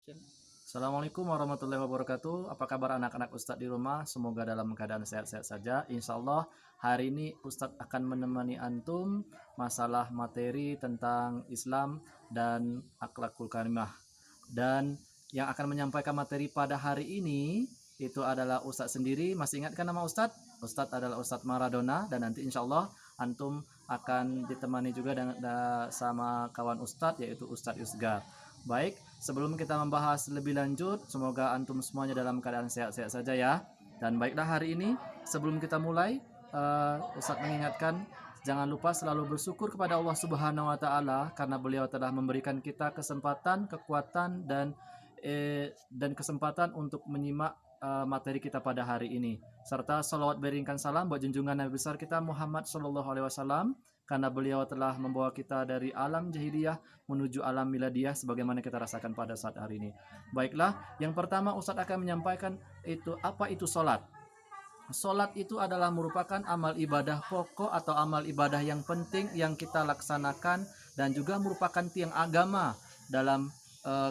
Assalamualaikum warahmatullahi wabarakatuh. Apa kabar anak-anak Ustadz di rumah? Semoga dalam keadaan sehat-sehat saja. Insya Allah hari ini Ustadz akan menemani antum masalah materi tentang Islam dan akhlakul karimah. Dan yang akan menyampaikan materi pada hari ini itu adalah Ustadz sendiri. Masih ingatkan nama Ustadz? Ustadz adalah Ustadz Maradona, dan nanti insya Allah antum akan ditemani juga sama kawan Ustadz, yaitu Ustadz Yusgar. Baik, sebelum kita membahas lebih lanjut, semoga antum semuanya dalam keadaan sehat-sehat saja ya. Dan baiklah, hari ini sebelum kita mulai, Ustadz mengingatkan jangan lupa selalu bersyukur kepada Allah Subhanahu wa taala karena beliau telah memberikan kita kesempatan, kekuatan dan kesempatan untuk menyimak materi kita pada hari ini. Serta salawat berikan salam buat junjungan Nabi besar kita Muhammad sallallahu alaihi wasallam karena beliau telah membawa kita dari alam jahiliyah menuju alam miladiyah sebagaimana kita rasakan pada saat hari ini. Baiklah, yang pertama Ustadz akan menyampaikan itu apa itu salat. Salat itu adalah merupakan amal ibadah pokok atau amal ibadah yang penting yang kita laksanakan dan juga merupakan tiang agama dalam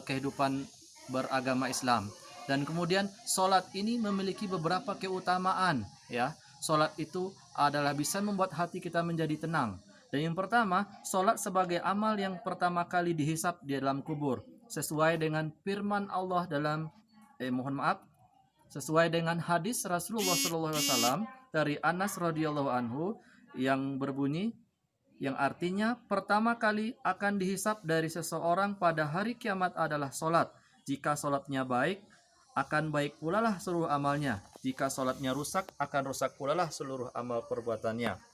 kehidupan beragama Islam. Dan kemudian salat ini memiliki beberapa keutamaan ya. Salat itu adalah bisa membuat hati kita menjadi tenang. Dan yang pertama, salat sebagai amal yang pertama kali dihisap di dalam kubur sesuai dengan firman Allah dalam sesuai dengan hadis Rasulullah SAW dari Anas radhiyallahu anhu yang berbunyi, yang artinya pertama kali akan dihisap dari seseorang pada hari kiamat adalah salat. Jika salatnya baik, akan baik pula lah seluruh amalnya. Jika salatnya rusak, akan rusak pula lah seluruh amal perbuatannya.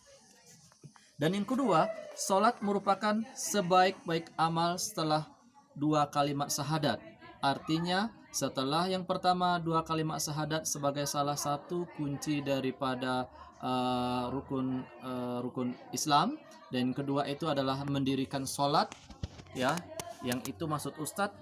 Dan yang kedua, salat merupakan sebaik-baik amal setelah dua kalimat syahadat. Artinya, setelah yang pertama dua kalimat syahadat sebagai salah satu kunci daripada rukun Islam, dan yang kedua itu adalah mendirikan salat, ya, yang itu maksud Ustadz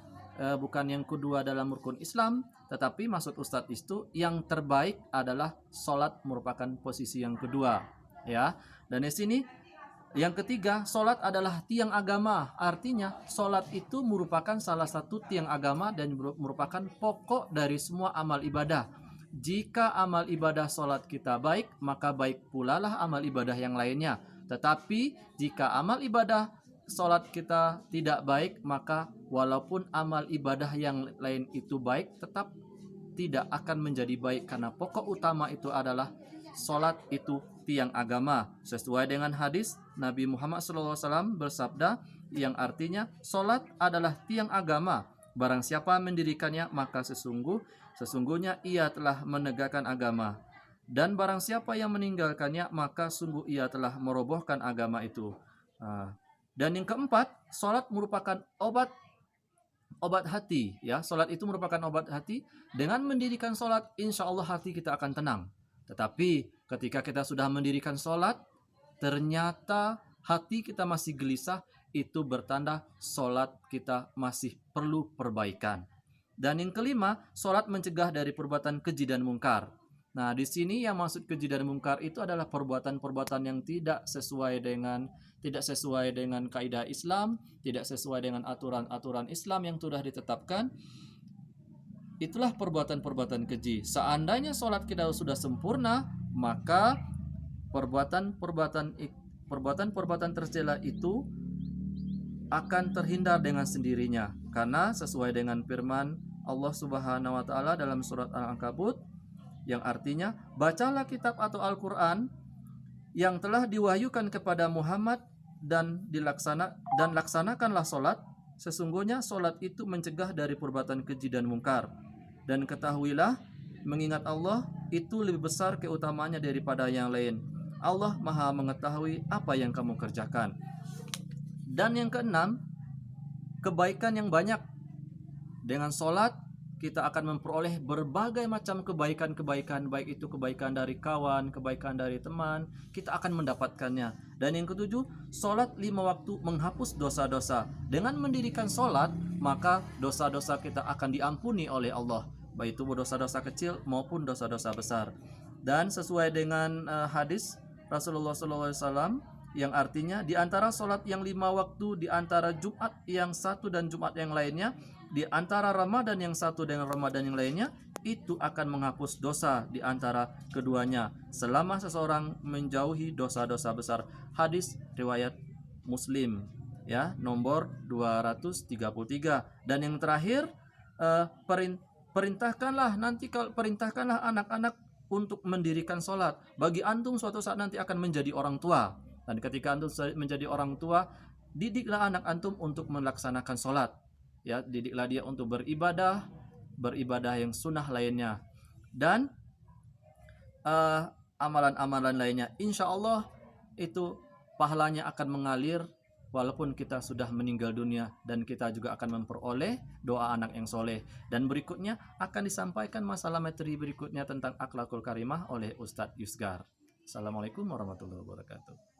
bukan yang kedua dalam rukun Islam, tetapi maksud Ustadz itu yang terbaik adalah salat merupakan posisi yang kedua, ya. Dan di sini yang ketiga, salat adalah tiang agama. Artinya, salat itu merupakan salah satu tiang agama dan merupakan pokok dari semua amal ibadah. Jika amal ibadah salat kita baik, maka baik pula lah amal ibadah yang lainnya. Tetapi, jika amal ibadah salat kita tidak baik, maka walaupun amal ibadah yang lain itu baik, tetap tidak akan menjadi baik karena pokok utama itu adalah salat itu tiang agama. Sesuai dengan hadis Nabi Muhammad SAW bersabda yang artinya salat adalah tiang agama. Barang siapa mendirikannya maka sesungguhnya ia telah menegakkan agama. Dan barang siapa yang meninggalkannya maka sungguh ia telah merobohkan agama itu. Dan yang keempat, salat merupakan obat hati, ya. Salat itu merupakan obat hati. Dengan mendirikan salat, insya Allah hati kita akan tenang. Tetapi ketika kita sudah mendirikan salat, ternyata hati kita masih gelisah, itu bertanda salat kita masih perlu perbaikan. Dan yang kelima, salat mencegah dari perbuatan keji dan mungkar. Nah, di sini yang maksud keji dan mungkar itu adalah perbuatan-perbuatan yang tidak sesuai dengan kaidah Islam, tidak sesuai dengan aturan-aturan Islam yang sudah ditetapkan. Itulah perbuatan-perbuatan keji. Seandainya sholat kita sudah sempurna, maka perbuatan-perbuatan tercela itu akan terhindar dengan sendirinya. Karena sesuai dengan firman Allah Subhanahu wa taala dalam surat Al-Ankabut yang artinya, bacalah kitab atau Al-Qur'an yang telah diwahyukan kepada Muhammad dan laksanakanlah sholat. Sesungguhnya sholat itu mencegah dari perbuatan keji dan mungkar. Dan ketahuilah, mengingat Allah itu lebih besar keutamaannya daripada yang lain. Allah Maha mengetahui apa yang kamu kerjakan. Dan yang keenam, kebaikan yang banyak. Dengan sholat kita akan memperoleh berbagai macam kebaikan-kebaikan, baik itu kebaikan dari kawan, kebaikan dari teman, kita akan mendapatkannya. Dan yang ketujuh, sholat 5 waktu menghapus dosa-dosa. Dengan mendirikan sholat, maka dosa-dosa kita akan diampuni oleh Allah, baik itu dosa-dosa kecil maupun dosa-dosa besar. Dan sesuai dengan hadis Rasulullah SAW yang artinya di antara sholat yang 5 waktu di antara Jumat yang satu dan Jumat yang lainnya, di antara Ramadan yang satu dengan Ramadan yang lainnya itu akan menghapus dosa di antara keduanya selama seseorang menjauhi dosa-dosa besar. Hadis riwayat Muslim ya, nomor 233. Dan yang terakhir, perintahkanlah anak-anak untuk mendirikan sholat. Bagi antum suatu saat nanti akan menjadi orang tua, dan ketika antum menjadi orang tua, didiklah anak antum untuk melaksanakan sholat ya, didiklah dia untuk beribadah yang sunnah lainnya, dan amalan-amalan lainnya. Insya Allah itu pahalanya akan mengalir walaupun kita sudah meninggal dunia, dan kita juga akan memperoleh doa anak yang soleh. Dan berikutnya akan disampaikan masalah materi berikutnya tentang akhlakul karimah oleh Ustadz Yusgar. Assalamualaikum warahmatullahi wabarakatuh.